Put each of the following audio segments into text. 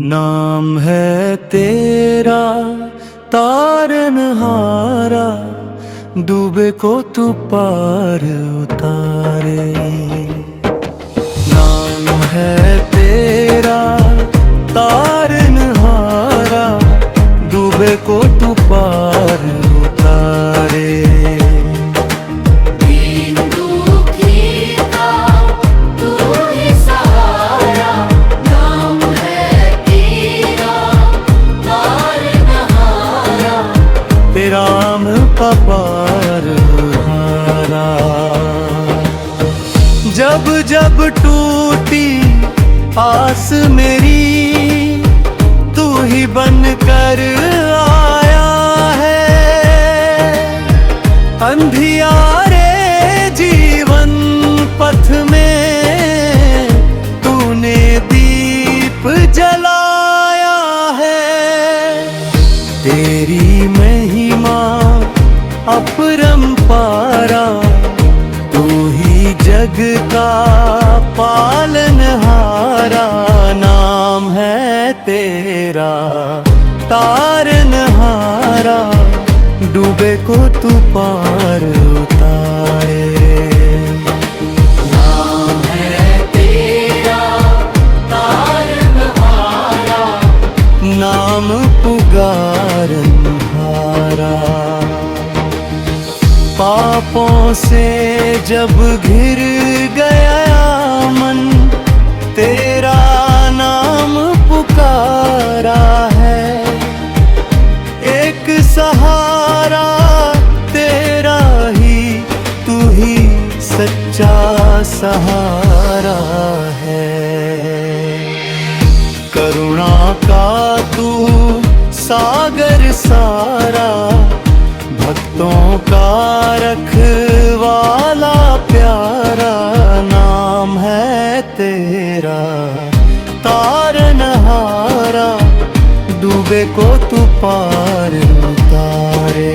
नाम है तेरा तारनहारा, डूबे को तू पार उतारे। नाम है तेरा तारनहारा, डूबे को तू पार उतारे। राम का पार हारा। जब जब टूटी आस मेरी, तू ही बन कर आया है। अंधियारे जीवन पथ में तूने दीप जलाया है। तेरी महिमा अपरंपारा, तू ही जग का पालनहारा। नाम है तेरा तारनहारा, डूबे को तू पार उतारे। नाम है तेरा तारनहारा, नाम पुकारन हारा। पापों से जब घिर गया मन, तेरा नाम पुकारा है। एक सहारा तेरा ही, तू ही सच्चा सहारा है। करुणा का तू सागर सारा, भक्तों का रखवाला प्यारा। नाम है तेरा तारनहारा, डूबे को तू पार उतारे।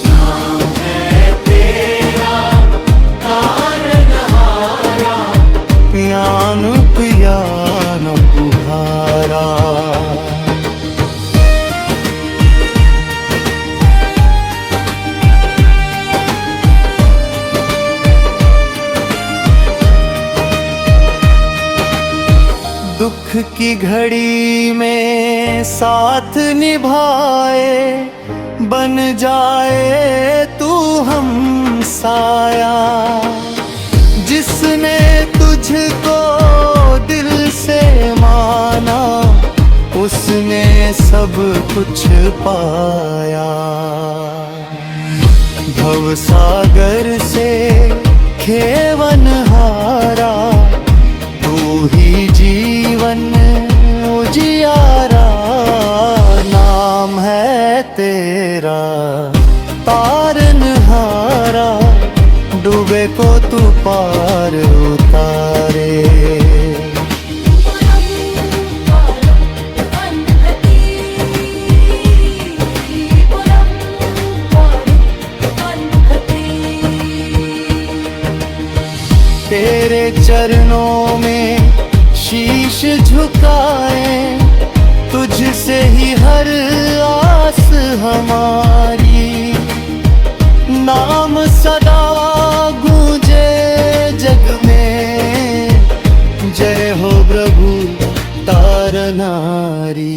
नाम है तेरा तारनहारा, ज्ञान ज्ञान पुहारा। दुख की घड़ी में साथ निभाए, बन जाए तू हम साया। जिसने तुझको दिल से माना, उसने सब कुछ पाया। भवसागर से खेवन हारा, तू ही जीवन उजियारा। नाम है तेरा तारनहारा, डूबे को तू पार उतारे। तेरे चरणों में शीश झुकाए, तुझसे ही हर आस हमारी। नाम सदा गूंजे जग में, जय हो प्रभु तारनारी।